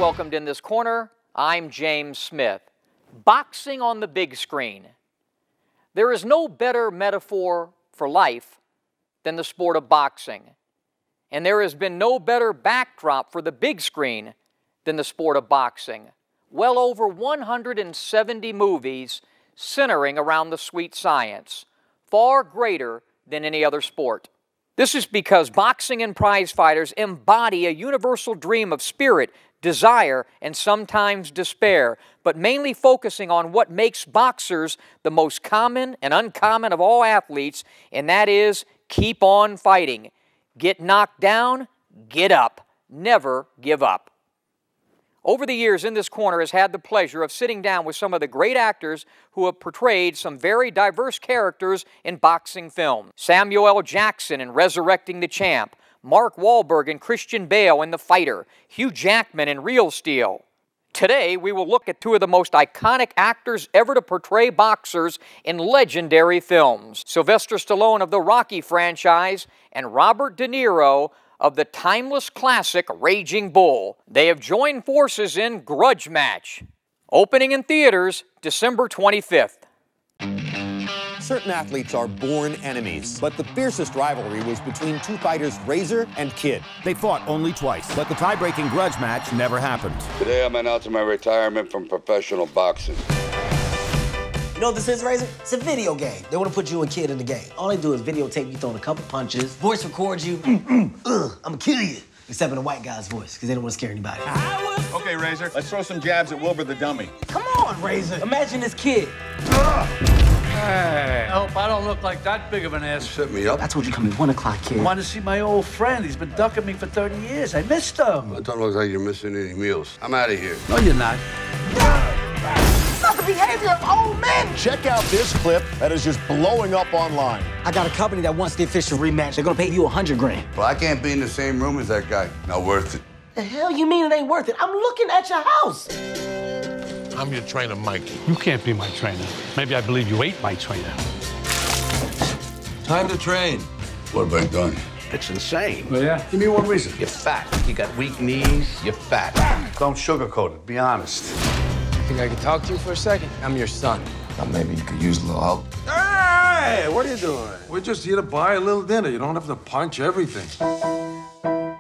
welcomed in this corner. I'm James Smith. Boxing on the big screen. There is no better metaphor for life than the sport of boxing. And there has been no better backdrop for the big screen than the sport of boxing. Well over 170 movies centering around the sweet science, far greater than any other sport. This is because boxing and prize fighters embody a universal dream of spirit, desire, and sometimes despair, but mainly focusing on what makes boxers the most common and uncommon of all athletes, and that is keep on fighting. Get knocked down, get up. Never give up. Over the years, In This Corner has had the pleasure of sitting down with some of the great actors who have portrayed some very diverse characters in boxing film. Samuel L. Jackson in Resurrecting the Champ, Mark Wahlberg and Christian Bale in The Fighter, Hugh Jackman in Real Steel. Today, we will look at two of the most iconic actors ever to portray boxers in legendary films. Sylvester Stallone of the Rocky franchise and Robert De Niro of the timeless classic Raging Bull. They have joined forces in Grudge Match, opening in theaters December 25th. Certain athletes are born enemies, but the fiercest rivalry was between two fighters, Razor and Kid. They fought only twice, but the tie-breaking grudge match never happened. Today I'm announcing my retirement from professional boxing. You know what this is, Razor? It's a video game. They want to put you and Kid in the game. All they do is videotape you throwing a couple punches, voice record you, I'm gonna kill you. Except in a white guy's voice, because they don't want to scare anybody. Okay, Razor, let's throw some jabs at Wilbur the dummy. Come on, Razor. Imagine this kid. Hey, I hope I don't look like that big of an ass. Set me up. I told you come at 1 o'clock, kid. I want to see my old friend. He's been ducking me for 30 years. I missed him. It don't look like you're missing any meals. I'm out of here. No, you're not. It's not the behavior of old men. Check out this clip that is just blowing up online. I got a company that wants the official rematch. They're gonna pay you $100 grand. Well, I can't be in the same room as that guy. Not worth it. The hell you mean it ain't worth it? I'm looking at your house. I'm your trainer, Mikey. You can't be my trainer. Maybe I believe you ate my trainer. Time to train. What have I done? It's insane. Oh, yeah? Give me one reason. You're fat. You got weak knees. You're fat. Don't sugarcoat it. Be honest. Think I can talk to you for a second? I'm your son. Thought maybe you could use a little help. Hey, what are you doing? We're just here to buy a little dinner. You don't have to punch everything.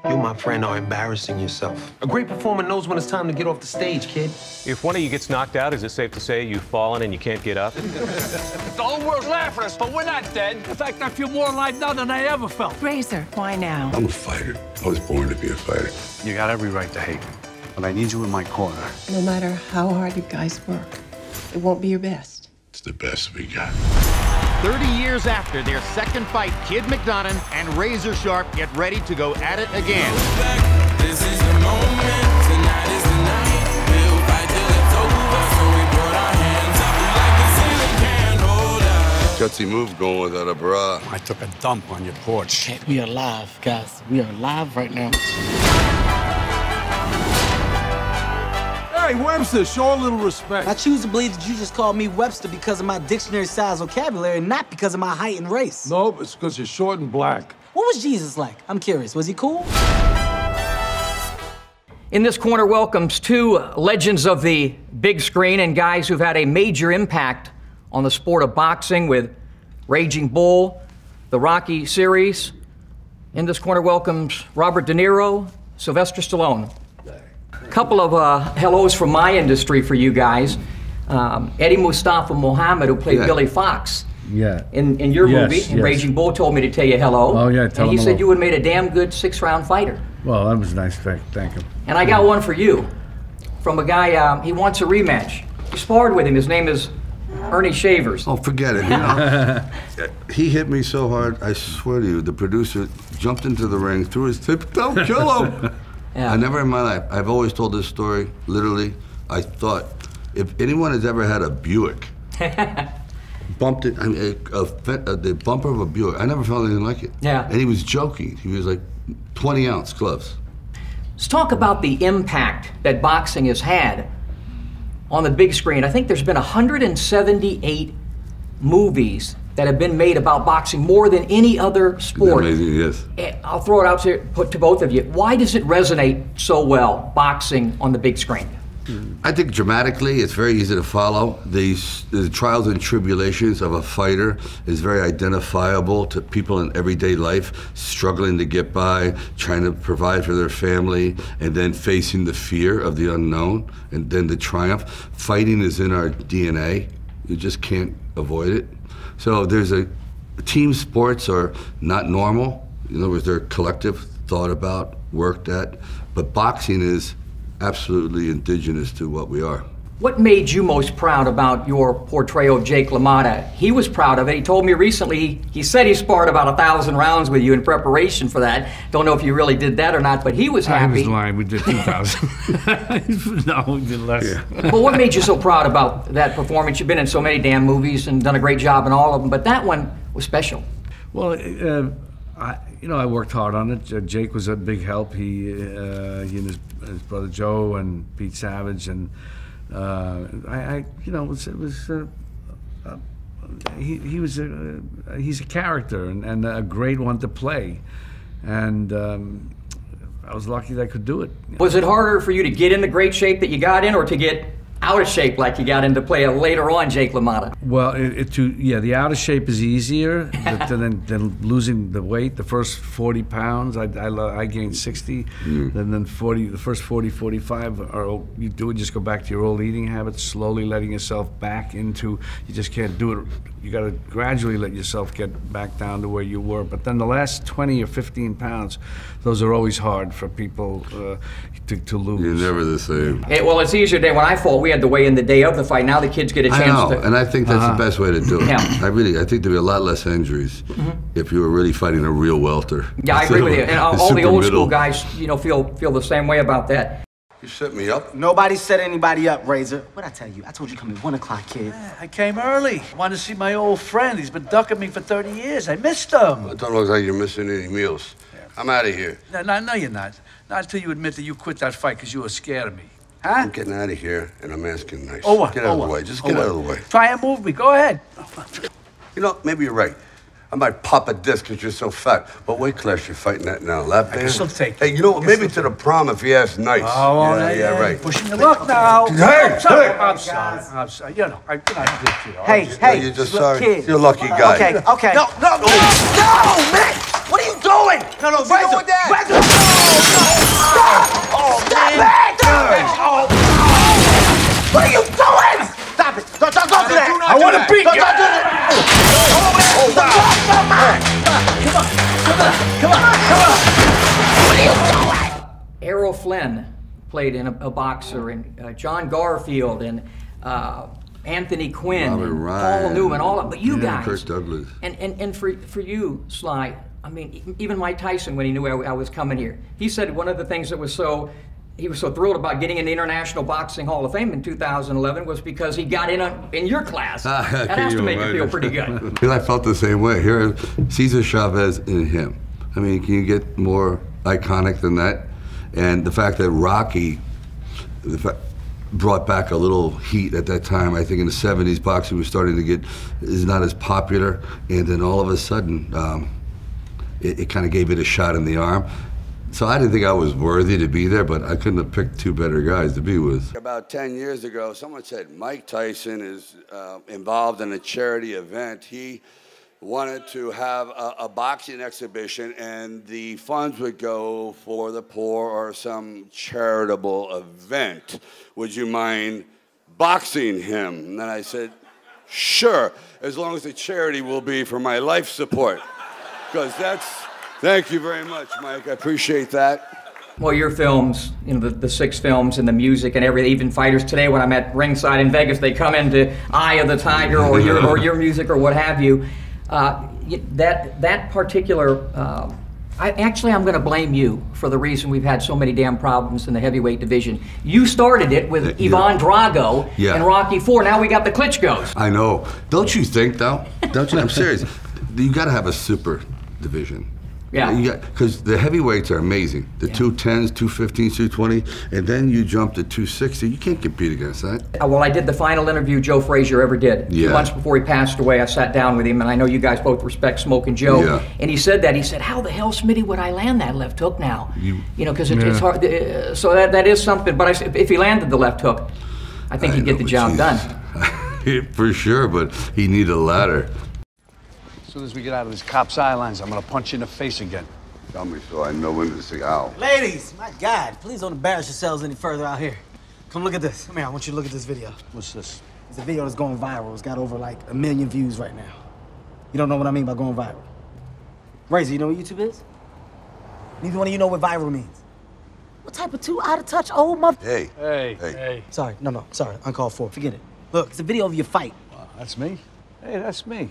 You, my friend, are embarrassing yourself. A great performer knows when it's time to get off the stage, kid. If one of you gets knocked out, is it safe to say you've fallen and you can't get up? The whole world's laughing at us, but we're not dead. In fact, I feel more alive now than I ever felt. Razor, why now? I'm a fighter. I was born to be a fighter. You got every right to hate me, but I need you in my corner. No matter how hard you guys work, it won't be your best. It's the best we got. 30 years after their second fight, Kid McDonough and Razor Sharp get ready to go at it again. This is the moment, tonight is the night. We'll fight till it's over, so we put our hands up like a ceiling can't hold us. Gutsy move going without a bra. I took a dump on your porch. Okay, we are live, guys. We are live right now. Hey, Webster, show a little respect. I choose to believe that you just called me Webster because of my dictionary-sized vocabulary, not because of my height and race. No, it's because you're short and black. What was Jesus like? I'm curious. Was he cool? In This Corner welcomes two legends of the big screen and guys who've had a major impact on the sport of boxing with Raging Bull, the Rocky series. In This Corner welcomes Robert De Niro, Sylvester Stallone. Couple of hellos from my industry for you guys. Eddie Mustafa Muhammad, who played Billy Fox in your movie, in Raging Bull, told me to tell you hello. Oh, yeah, tell him And he said hello. you had made a damn good 6-round fighter. Well, that was nice. Thank him. And I got one for you from a guy, he wants a rematch. You sparred with him. His name is Ernie Shavers. Oh, forget it. You know, he hit me so hard, I swear to you, the producer jumped into the ring, threw his tip, don't kill him. Yeah. I never in my life, I've always told this story, literally, I thought, if anyone has ever had a Buick, bumped it, I mean, the bumper of a Buick, I never felt anything like it. Yeah. And he was joking. He was like 20-ounce gloves. Let's talk about the impact that boxing has had on the big screen. I think there's been 178 movies that have been made about boxing more than any other sport. Amazing, yes. And I'll throw it out to both of you. Why does it resonate so well, boxing on the big screen? I think dramatically, it's very easy to follow. The trials and tribulations of a fighter is very identifiable to people in everyday life, struggling to get by, trying to provide for their family, and then facing the fear of the unknown, and then the triumph. Fighting is in our DNA. You just can't avoid it. So team sports are not normal. In other words, they're collective, thought about, worked at, but boxing is absolutely indigenous to what we are. What made you most proud about your portrayal of Jake LaMotta? He was proud of it. He told me recently, he said he sparred about 1,000 rounds with you in preparation for that. Don't know if you really did that or not, but he was happy. I was lying, we did 2,000. No, we did less. Yeah. Well, what made you so proud about that performance? You've been in so many damn movies and done a great job in all of them, but that one was special. Well, I worked hard on it. Jake was a big help. He and his brother Joe and Pete Savage, and he's a character and a great one to play, and I was lucky that I could do it. Was it harder for you to get in the great shape that you got in, or to get out of shape like you got into play later on, Jake LaMotta? Well, the out of shape is easier than losing the weight. The first 40 pounds, I gained 60, and then 40. The first 40, 45 you just go back to your old eating habits, slowly letting yourself back into. You just can't do it. You got to gradually let yourself get back down to where you were. But then the last 20 or 15 pounds, those are always hard for people to lose. You're never the same. Well, it's easier today. When I fought, we had to weigh in the day of the fight. Now the kids get a chance I know, and I think that's the best way to do it. Yeah. I think there'd be a lot less injuries if you were really fighting a real welter. Yeah, I agree with you. And all the old school guys, feel the same way about that. You set me up? Nobody set anybody up, Razor. What'd I tell you? I told you come at 1 o'clock, kid. I came early. Wanted to see my old friend. He's been ducking me for 30 years. I missed him. It don't look like you're missing any meals. I'm out of here. No, you're not. Not until you admit that you quit that fight because you were scared of me. Huh? I'm getting out of here, and I'm asking nice. Oh, what? Get out of the way. Just get out of the way. Try and move me. Go ahead. You know, maybe you're right. I might pop a disc because you're so fat. But weight class you're fighting that now? Lap band? I can still take it. Hey, you know what? Maybe to the prom if you ask nice. Oh, yeah, right. Pushing the luck now. Hey! I'm sorry. I'm sorry. You know, I did you. Hey, you're just sorry. Kid. You're a lucky guy. Okay. No, man! What are you doing? No, Razor. Razor. Stop it! What are you doing? Stop it! Don't do that! I want to beat you! Don't do that! Come on! What are you doing? Errol Flynn played in a boxer, and John Garfield, and Anthony Quinn, Robert and Ryan, Paul Newman, all of but you guys. Kirk Douglas. And for you, Sly, I mean, even Mike Tyson, when he knew I was coming here, he said one of the things that he was so thrilled about getting in the International Boxing Hall of Fame in 2011 was because he got in your class. That has to make you feel pretty good. I felt the same way. Here, Cesar Chavez in him. I mean, can you get more iconic than that? And the fact that Rocky brought back a little heat at that time. I think in the 70s, boxing was starting to is not as popular. And then all of a sudden, it kind of gave it a shot in the arm. So I didn't think I was worthy to be there, but I couldn't have picked two better guys to be with. About 10 years ago, someone said Mike Tyson is involved in a charity event. He wanted to have a boxing exhibition, and the funds would go for the poor or some charitable event. Would you mind boxing him? And then I said, sure, as long as the charity will be for my life support. Because thank you very much, Mike. I appreciate that. Well, your films, the 6 films and the music and everything, even fighters today, when I'm at ringside in Vegas, they come into Eye of the Tiger or your music or what have you. That particular, I'm going to blame you for the reason we've had so many damn problems in the heavyweight division. You started it with Ivan Drago and Rocky IV. Now we got the Klitschkos. I know. Don't you think, though? Don't you? I'm serious. You got to have a super division. Yeah. Because the heavyweights are amazing. The 210s, 215s, 220, and then you jump to 260. You can't compete against that. Well, I did the final interview Joe Frazier ever did. 2 months before he passed away, I sat down with him, and I know you guys both respect Smoking Joe. Yeah. And he said that. He said, how the hell, Smitty, would I land that left hook now? You know, because it's hard. So that is something. But if he landed the left hook, I think he'd get the job done. For sure, but he needed a ladder. As soon as we get out of this cop's eye lines, I'm gonna punch you in the face again. Tell me so I know when to say ow. Ladies, my God, please don't embarrass yourselves any further out here. Come look at this. Come here, I want you to look at this video. What's this? It's a video that's going viral. It's got over like 1 million views right now. You don't know what I mean by going viral? Razor, you know what YouTube is? Neither one of you know what viral means. What type of out of touch old mother? Hey. Sorry, no, sorry, uncalled for. Forget it. Look, it's a video of your fight. Wow, that's me? Hey, that's me.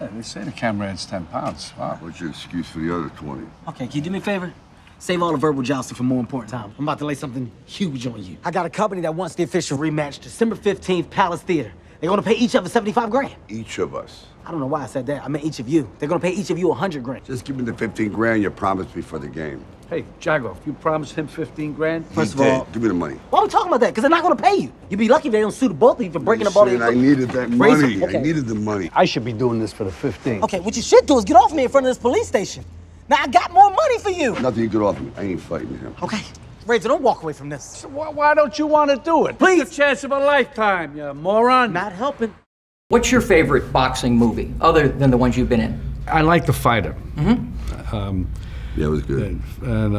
Yeah, they say the camera adds 10 pounds. Wow. What's your excuse for the other 20? Okay, can you do me a favor? Save all the verbal jousting for more important time. I'm about to lay something huge on you. I got a company that wants the official rematch, December 15th, Palace Theater. They're gonna pay each of us 75 grand. Each of us? I don't know why I said that. I meant each of you. They're gonna pay each of you 100 grand. Just give me the 15 grand you promised me for the game. Hey, Jago, if you promised him 15 grand... First of all... Give me the money. Why are we talking about that? Because they're not gonna pay you. You'd be lucky if they don't sue the both of you for breaking up all the... I needed that money. I needed the money. I should be doing this for the 15. Okay, what you should do is get off me in front of this police station. Now, I got more money for you. Nothing you get off me. I ain't fighting him. Okay. Razor, don't walk away from this. So why don't you want to do it? Please. It's a chance of a lifetime, you moron. Not helping. What's your favorite boxing movie, other than the ones you've been in? I like The Fighter. Yeah, it was good. And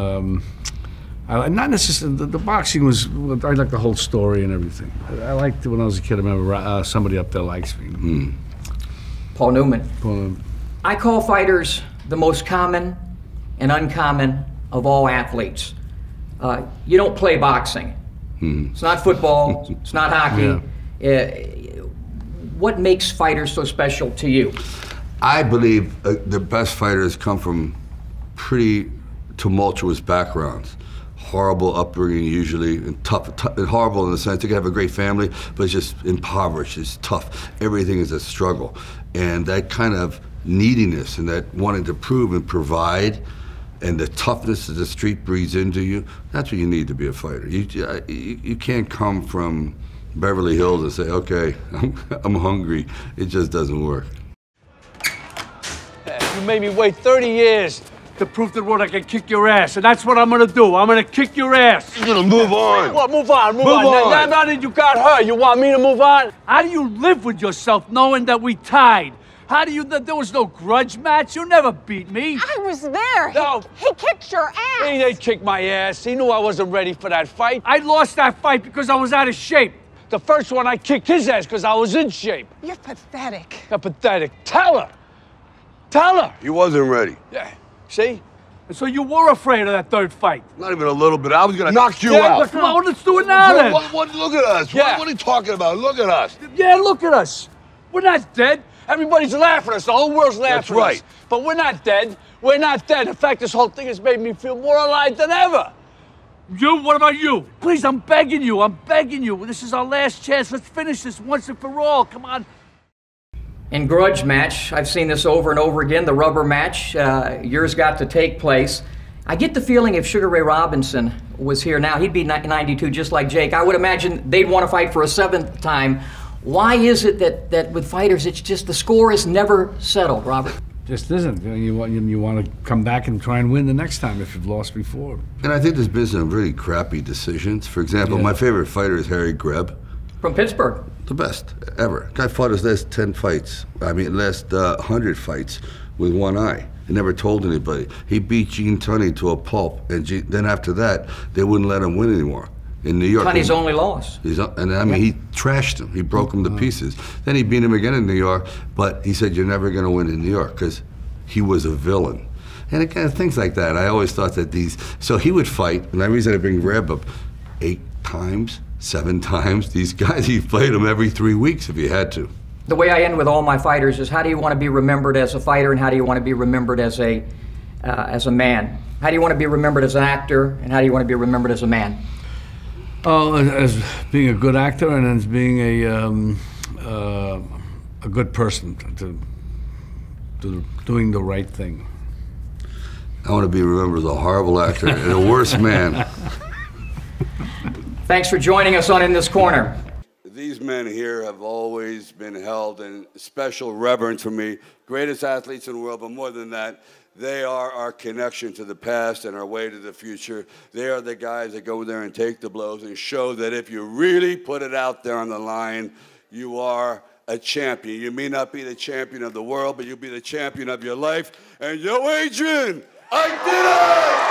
I not necessarily, the boxing was, I like the whole story and everything. I liked it when I was a kid. I remember Somebody Up There Likes Me. Paul Newman. I call fighters the most common and uncommon of all athletes. You don't play boxing. It's not football, it's not hockey. What makes fighters so special to you? I believe the best fighters come from pretty tumultuous backgrounds. Horrible upbringing usually, and tough, and horrible in the sense they can have a great family, but it's just impoverished, it's tough. Everything is a struggle. And that kind of neediness and that wanting to prove and provide and the toughness that the street breathes into you, that's what you need to be a fighter. You can't come from Beverly Hills and say, okay, I'm hungry. It just doesn't work. You made me wait 30 years to prove to the world I can kick your ass, and that's what I'm gonna do. I'm gonna kick your ass. You're gonna move on. What, move on? Now that you got her, you want me to move on? How do you live with yourself knowing that we tied? How do you, there was no grudge match? You never beat me. I was there. No. He kicked your ass. He didn't kick my ass. He knew I wasn't ready for that fight. I lost that fight because I was out of shape. The first one, I kicked his ass because I was in shape. You're pathetic. You're pathetic. Tell her. Tell her. He wasn't ready. Yeah. See? And so you were afraid of that third fight. Not even a little bit. I was gonna knock you out. out. Come on, let's do it now then. Look at us. Yeah. What are you talking about? Look at us. Yeah, look at us. We're not dead. Everybody's laughing at us. The whole world's laughing at us. But we're not dead. We're not dead. In fact, this whole thing has made me feel more alive than ever. You? What about you? Please, I'm begging you. I'm begging you. This is our last chance. Let's finish this once and for all. Come on. In Grudge Match, I've seen this over and over again, the rubber match. Yours got to take place. I get the feeling if Sugar Ray Robinson was here now, he'd be 92 just like Jake. I would imagine they'd want to fight for a 7th time. Why is it that with fighters, it's just the score is never settled, Robert? Just isn't. You want to come back and try and win the next time if you've lost before. And I think there's been some really crappy decisions. For example, my favorite fighter is Harry Greb. From Pittsburgh. The best ever. Guy fought his last 10 fights. I mean, last 100 fights with one eye. He never told anybody. He beat Gene Tunney to a pulp, and then after that, they wouldn't let him win anymore. In New York. Tunney's only loss. And I mean, he trashed him. He broke him to pieces. Then he beat him again in New York, but he said, you're never going to win in New York, because he was a villain. And again, things like that. I always thought that so he would fight, and the reason I bring Reb up 8 times, 7 times, these guys, he played them every 3 weeks if he had to. The way I end with all my fighters is, how do you want to be remembered as a fighter, and how do you want to be remembered as a man? How do you want to be remembered as an actor, and how do you want to be remembered as a man? Oh, as being a good actor and as being a good person, to doing the right thing. I want to be remembered as a horrible actor and a worse man. Thanks for joining us on In This Corner. These men here have always been held in special reverence for me. Greatest athletes in the world, but more than that, they are our connection to the past and our way to the future. They are the guys that go there and take the blows and show that if you really put it out there on the line, you are a champion. You may not be the champion of the world, but you'll be the champion of your life. And yo, Adrian, I did it!